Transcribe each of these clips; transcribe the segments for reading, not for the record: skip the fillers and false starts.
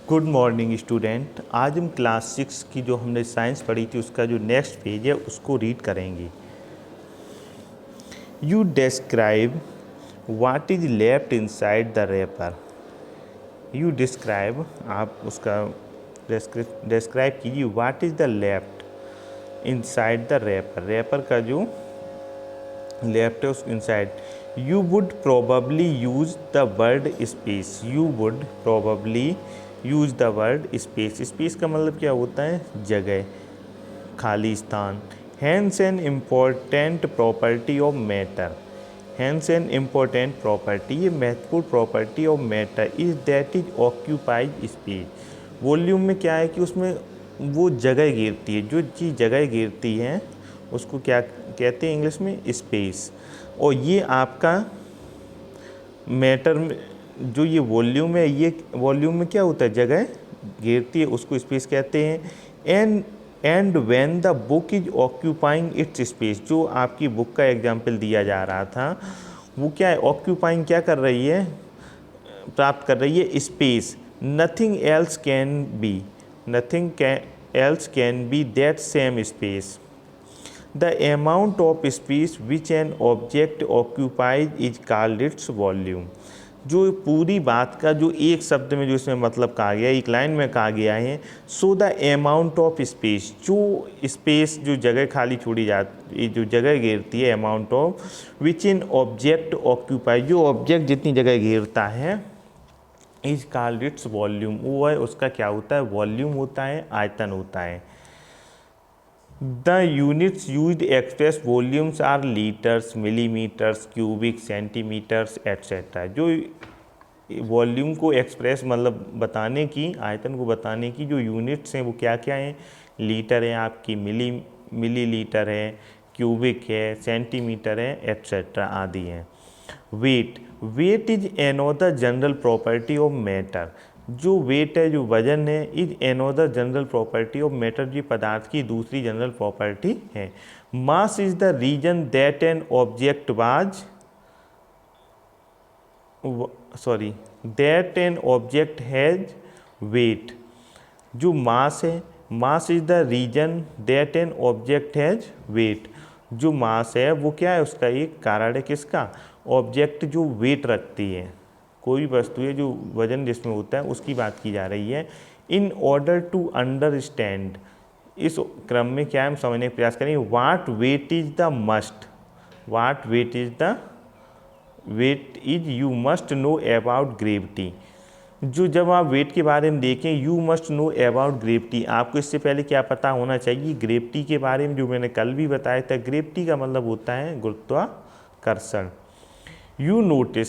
Good morning student. आज हम class 6 की जो हमने साइंस पढ़ी थी उसका जो नेक्स्ट पेज है उसको रीड करेंगे। You describe what is left inside the wrapper. You describe, आप उसका डिस्क्राइब कीजिए। What is the left inside the wrapper. Wrapper का जो लेफ्ट है उस inside. You would probably use the word space. You would probably use the word space. Space का मतलब क्या होता है? जगह, खाली स्थान। Has an important property of matter. Has an important property, ये महत्वपूर्ण property of matter is that is occupies space. Volume में क्या है कि उसमें वो जगह घेरती है, जो चीज़ जगह घेरती है उसको क्या कहते हैं इंग्लिश में? स्पेस। और ये आपका मैटर में जो ये वॉल्यूम है, ये वॉल्यूम में क्या होता है? जगह घेरती है, उसको स्पेस कहते हैं। And when the book is occupying it's space, जो आपकी बुक का एग्जाम्पल दिया जा रहा था वो क्या है? ऑक्यूपाइंग क्या कर रही है? प्राप्त कर रही है space. Nothing else can be, nothing else can be that same space. The amount of space which an object occupies is called its volume। जो पूरी बात का जो एक शब्द में जो इसमें मतलब कहा गया, एक लाइन में कहा गया है, so the amount of space, जो स्पेस जो जगह खाली छोड़ी जाती, जो जगह घेरती है, amount of which an object occupy, जो ऑब्जेक्ट जितनी जगह घेरता है, इज कॉल्ड इट्स वॉल्यूम। वो है उसका क्या होता है? वॉल्यूम होता है, आयतन होता है। The units used express volumes are litres, millilitres, cubic, centimetres etcetera. जो वॉल्यूम को एक्सप्रेस मतलब बताने की, आयतन को बताने की जो यूनिट्स हैं वो क्या क्या हैं? लीटर है आपकी, मिलीलीटर है, क्यूबिक है, सेंटीमीटर है, एट्सेट्रा आदि हैं। Weight, weight is another general property of matter. जो वेट है, जो वजन है, is another general property of matter, जो पदार्थ की दूसरी जनरल प्रॉपर्टी है। Mass is the reason that an object was that an object has weight. जो मास है, mass is the reason that an object has weight. जो mass है वो क्या है? उसका एक कारण है, किसका? ऑब्जेक्ट जो वेट रखती है, कोई वस्तु है जो वजन जिसमें होता है, उसकी बात की जा रही है। इन ऑर्डर टू अंडरस्टैंड, इस क्रम में क्या हम समझने का प्रयास करेंगे। What weight is the must, what weight is the weight is you must know about gravity. जो जब आप वेट के बारे में देखें, you must know about gravity, आपको इससे पहले क्या पता होना चाहिए? ग्रेविटी के बारे में, जो मैंने कल भी बताया था। ग्रेविटी का मतलब होता है गुरुत्वाकर्षण। You notice,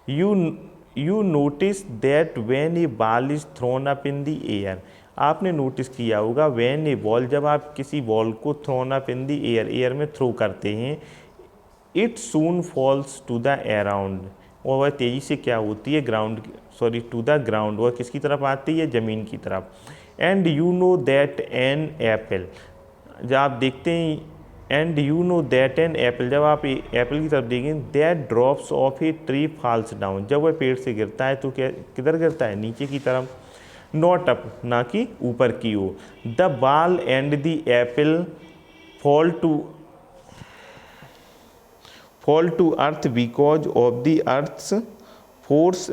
you notice that when A ball is throne up in the air. आपने नोटिस किया होगा, व्हेन ए बॉल, जब आप किसी बॉल को thrown up in the air, air में थ्रो करते हैं, it soon falls to the around, और वह तेज़ी से क्या होती है? टू द ग्राउंड, वह किसकी तरफ आती है? ज़मीन की तरफ। And you know that an apple, जब आप देखते हैं, and you know that an apple, जब आप एप्पल की तरफ देखें, that drops off a tree falls down, जब वह पेड़ से गिरता है तो क्या किधर गिरता है? नीचे की तरफ। नॉट अप, ना कि ऊपर की ओर। The ball and the apple fall to earth because of the earth's force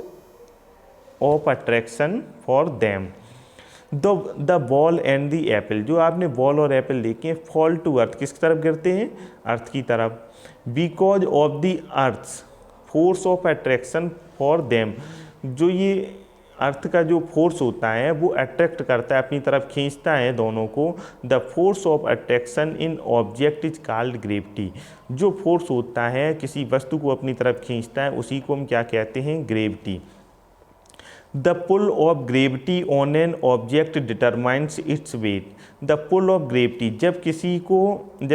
of attraction for them। The ball and the Apple, जो आपने बॉल और एप्पल देखे हैं, फॉल टू अर्थ, किसकी तरफ गिरते हैं? अर्थ की तरफ। Because of the earth's force of attraction for them, जो ये अर्थ का जो फोर्स होता है वो अट्रैक्ट करता है, अपनी तरफ खींचता है दोनों को। The force of attraction in object is called gravity. जो फोर्स होता है किसी वस्तु को अपनी तरफ खींचता है, उसी को हम क्या कहते हैं? Gravity. The pull of gravity on an object determines its weight. The pull of gravity, जब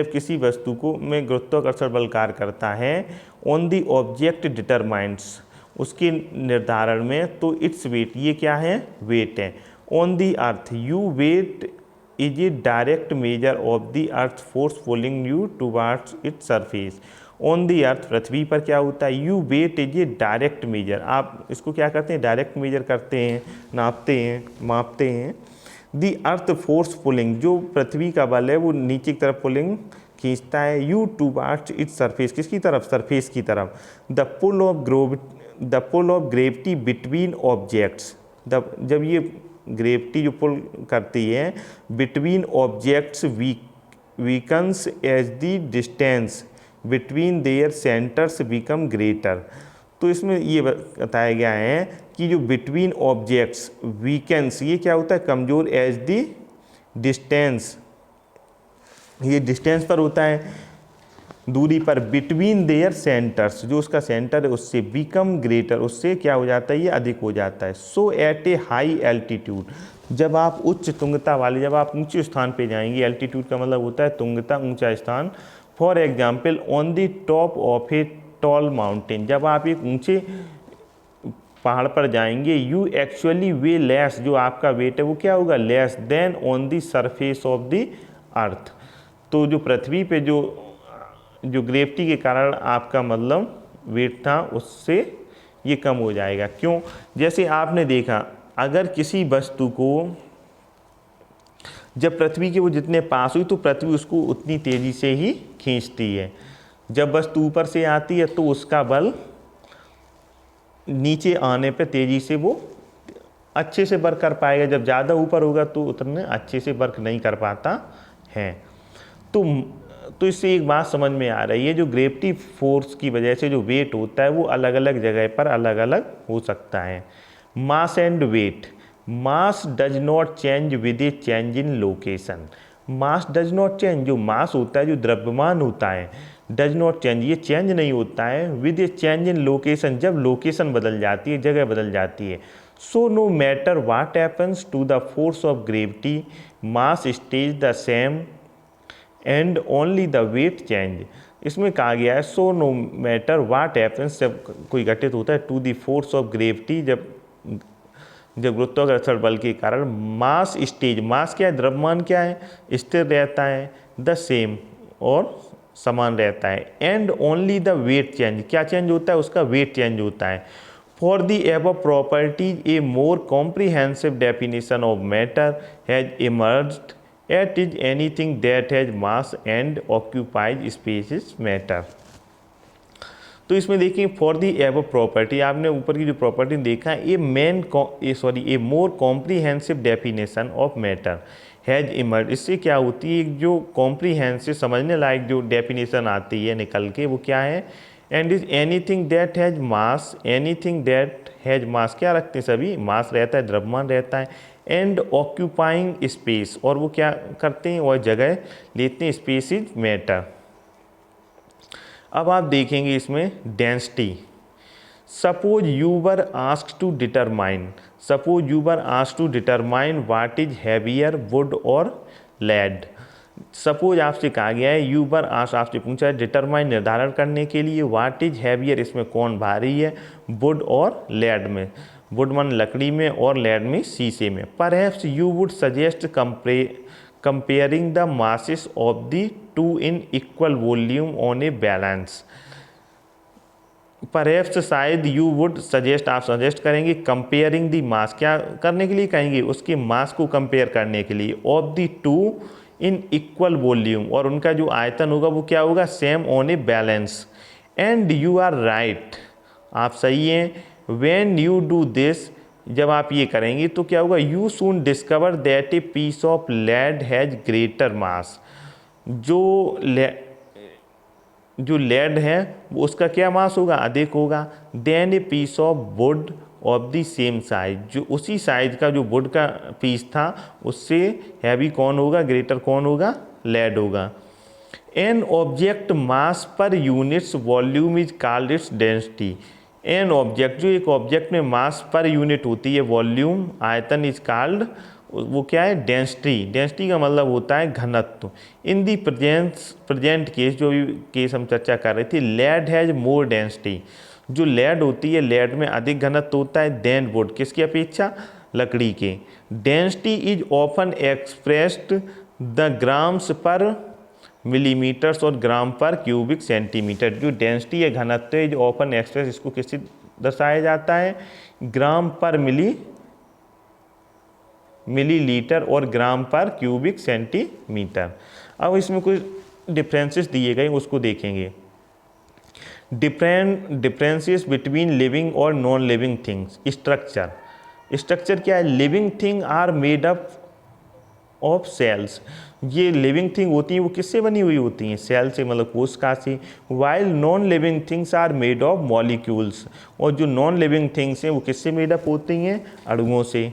किसी वस्तु को में गुरुत्वाकर्षण बल कार्य करता है, ऑन द ऑब्जेक्ट डिटरमाइंस, उसके निर्धारण में, तो इट्स वेट, ये क्या है? वेट है। On the earth, you weight is a direct measure of the earth force pulling you towards its surface. On the earth पृथ्वी पर क्या होता है, you weight is a direct measure, आप इसको क्या करते हैं, डायरेक्ट मेजर करते हैं, नापते हैं, मापते हैं। दी अर्थ फोर्स पुलिंग, जो पृथ्वी का बल है वो नीचे की तरफ पुलिंग खींचता है, यू टूवर्ड्स इट्स सरफेस, किसकी तरफ, सरफेस की तरफ। The pull of gravity between objects, जब ये ग्रेविटी जो पुल करती है between objects weakens as the distance between their centres become greater. तो इसमें ये बताया गया है कि जो बिटवीन ऑब्जेक्ट्स वीकेंस, ये क्या होता है, कमज़ोर, एज दी डिस्टेंस, ये डिस्टेंस पर होता है, दूरी पर, बिटवीन देयर सेंटर्स, जो उसका सेंटर है उससे, बिकम ग्रेटर, उससे क्या हो जाता है, ये अधिक हो जाता है। सो एट ए हाई एल्टीट्यूड, जब आप उच्च तुंगता वाले, जब आप ऊंचे स्थान पे जाएंगे, एल्टीट्यूड का मतलब होता है तुंगता, ऊंचा स्थान। For example on the top of a tall mountain, जब आप एक ऊंचे पहाड़ पर जाएंगे, यू एक्चुअली वे लेस, जो आपका वेट है वो क्या होगा, less than on the surface of the अर्थ। तो जो पृथ्वी पे जो ग्रेविटी के कारण आपका मतलब वेट था उससे ये कम हो जाएगा। क्यों, जैसे आपने देखा अगर किसी वस्तु को जब पृथ्वी के वो जितने पास हुई तो पृथ्वी उसको उतनी तेज़ी से ही खींचती है, जब वस्तु ऊपर से आती है तो उसका बल नीचे आने पे तेज़ी से वो अच्छे से वर्क कर पाएगा, जब ज़्यादा ऊपर होगा तो उतने अच्छे से वर्क नहीं कर पाता है। तो इससे एक बात समझ में आ रही है, जो ग्रेविटी फोर्स की वजह से जो वेट होता है वो अलग अलग जगह पर अलग अलग हो सकता है। Mass and weight, mass does not change with a change in location, mass does not change, जो मास होता है, जो द्रव्यमान होता है, डज नॉट चेंज, ये चेंज नहीं होता है with a change in location, जब लोकेशन बदल जाती है, जगह बदल जाती है। So no matter what happens to the force of gravity, mass stays the same and only the weight change. इसमें कहा गया है so no matter what happens, जब कोई घटित होता है, to the force of gravity, जब गुरुत्वाकर्षण बल के कारण, मास स्टेज, मास क्या है, द्रव्यमान क्या है, स्थिर रहता है, द सेम, और समान रहता है, and only the weight change, क्या चेंज होता है, उसका वेट चेंज होता है। For the above properties a more comprehensive definition of matter has emerged, at is anything that has mass and occupies space is matter. तो इसमें देखिए for the above property, आपने ऊपर की जो प्रॉपर्टी देखा है, a more comprehensive definition of matter has emerge, इससे क्या होती है, जो कॉम्प्रिहेंसिव समझने लायक जो डेफिनेशन आती है निकल के, वो क्या है, and is anything that has mass, anything that has मास क्या रखते हैं, सभी मास रहता है, द्रव्यमान रहता है, एंड ऑक्यूपाइंग स्पेस, और वो क्या करते हैं, वह जगह लेते हैं, स्पेस इज मैटर। अब आप देखेंगे इसमें density, suppose you were asked to determine what is heavier, wood or lead. Suppose आपसे कहा गया है, यू वर आस्क्ड, आपसे पूछा है डिटरमाइन निर्धारण करने के लिए, व्हाट इज हैवियर, इसमें कौन भारी है, वुड और लेड में, वुड मन लकड़ी में और लेड में शीशे में। Perhaps you would suggest comparing the masses of the two in equal volume on a balance. Perhaps शायद यू वुड सजेस्ट, आप सजेस्ट करेंगे, कंपेयरिंग द मास, क्या करने के लिए कहेंगे, उसके मास को कंपेयर करने के लिए, of the two in equal volume, और उनका जो आयतन होगा वो क्या होगा, same on a balance. And you are right, आप सही हैं। व्हेन यू डू दिस, जब आप ये करेंगे तो क्या होगा, you soon discover that a piece of lead has greater mass, जो लेड है वो उसका क्या मास होगा, अधिक होगा, then a piece of wood of the same size, जो उसी साइज का जो वुड का पीस था उससे हैवी कौन होगा, ग्रेटर कौन होगा, लेड होगा। एन ऑब्जेक्ट मास पर units volume is called its density, an object, जो एक ऑब्जेक्ट में मास पर यूनिट होती है, वॉल्यूम, आयतन, इज कॉल्ड, वो क्या है, डेंसिटी। डेंसिटी का मतलब होता है घनत्व। इन दी प्रेजेंट केस, जो भी केस हम चर्चा कर रहे थे, लेड हैज मोर डेंसिटी, जो लेड होती है लेड में अधिक घनत्व होता है, देन वुड, किसकी अपेक्षा, लकड़ी के। Density is often expressed the grams पर मिलीमीटर्स और ग्राम पर क्यूबिक सेंटीमीटर। जो डेंसिटी है, घनत्व है, जो ओपन एक्सप्रेस, इसको किससे दर्शाया जाता है? ग्राम पर मिलीलीटर और ग्राम पर क्यूबिक सेंटीमीटर। अब इसमें कुछ डिफरेंसेस दिए गए, उसको देखेंगे। डिफरेंसेस बिटवीन लिविंग और नॉन लिविंग थिंग्स। स्ट्रक्चर क्या है? Living thing are made up of cells. ये लिविंग थिंग होती हैं, वो किससे बनी हुई होती हैं? सेल से, मतलब कोशिका से। While non living things are made of molecules. और जो नॉन लिविंग थिंग्स हैं वो किससे मेड अप होती हैं? अणुओं से।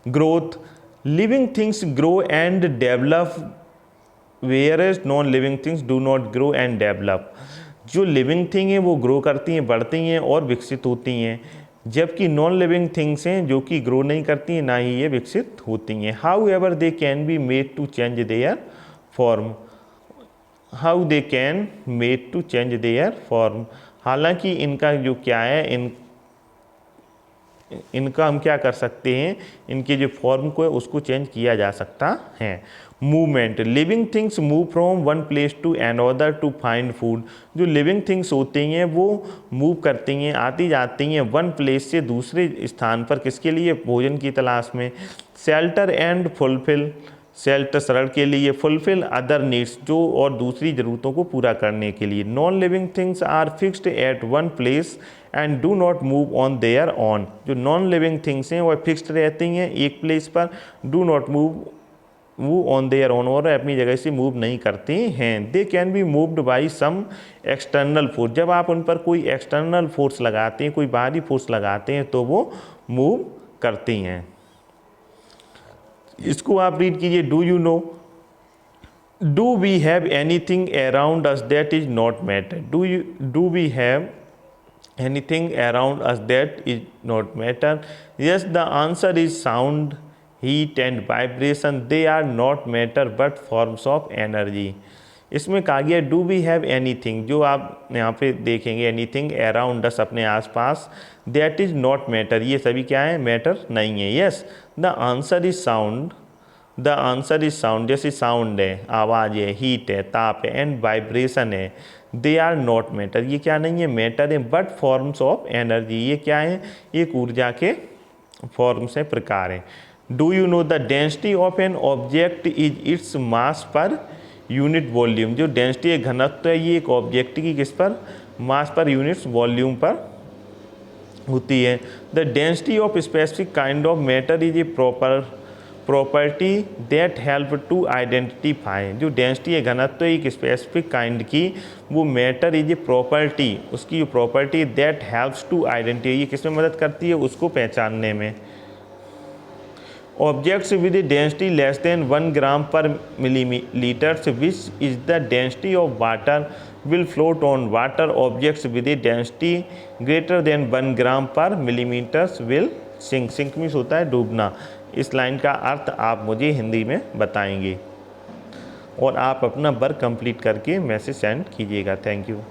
Growth, living things grow and develop whereas non living things do not grow and develop. जो लिविंग थिंग है वो ग्रो करती हैं, बढ़ती हैं और विकसित होती हैं, जबकि नॉन लिविंग थिंग्स हैं जो कि ग्रो नहीं करती हैं, ना ही ये विकसित होती हैं। However they can be made to change their form. How they can made to change their form. हालांकि इनका जो क्या है, इनका हम क्या कर सकते हैं, इनके जो फॉर्म को है उसको चेंज किया जा सकता है। Movement, living things move from one place to another to find food. जो लिविंग थिंग्स होती हैं वो मूव करती हैं, आती जाती हैं वन प्लेस से दूसरे स्थान पर, किसके लिए? भोजन की तलाश में। शेल्टर एंड फुलफिल, शेल्टर शरण के लिए, फुलफिल अदर नीड्स, जो और दूसरी ज़रूरतों को पूरा करने के लिए। Non living things are fixed at one place and do not move on their own. जो नॉन लिविंग थिंग्स हैं वह फिक्स्ड रहती हैं एक प्लेस पर, do not move on their own, और अपनी जगह से मूव नहीं करती हैं। They can be moved by some external force. जब आप उन पर कोई एक्सटर्नल फोर्स लगाते हैं, कोई बाहरी फोर्स लगाते हैं, तो वो मूव करती हैं। इसको आप रीड कीजिए। Do you know, do we have anything around us that is not matter. Do we have anything around us that is not matter? Yes, the answer is sound, heat and vibration. They are not matter but forms of energy. इसमें कहा गया do we have anything, जो आप यहाँ पे देखेंगे anything around अस, अपने आसपास, दैट इज नॉट मैटर, ये सभी क्या है? मैटर नहीं है। Yes, the answer is sound, the answer is sound, जैसे साउंड है, आवाज़ है, हीट है, ताप है, एंड वाइब्रेशन है। दे आर नॉट मैटर, ये क्या नहीं है? मैटर है, बट फॉर्म्स ऑफ एनर्जी, ये क्या है? एक ऊर्जा के फॉर्म्स हैं, प्रकार हैं। Do you know the density of an object is its mass per unit volume. जो डेंसिटी है, घनत्व है, ये एक ऑब्जेक्ट की किस पर? मास पर यूनिट्स वॉल्यूम पर होती है। The density of specific kind of matter is a property that help to identify. जो डेंसिटी है, घनत्व एक स्पेसिफिक काइंड की, वो मैटर इज ए प्रॉपर्टी, उसकी जो property that helps to identify, ये किसमें मदद करती है? उसको पहचानने में। Objects with density less than 1 gram per millilitre which is the density of water will float on water. Objects with density greater than 1 gram per millimetre will sink. Sink means होता है डूबना। इस लाइन का अर्थ आप मुझे हिंदी में बताएंगे और आप अपना वर्क कंप्लीट करके मैसेज सेंड कीजिएगा। Thank you.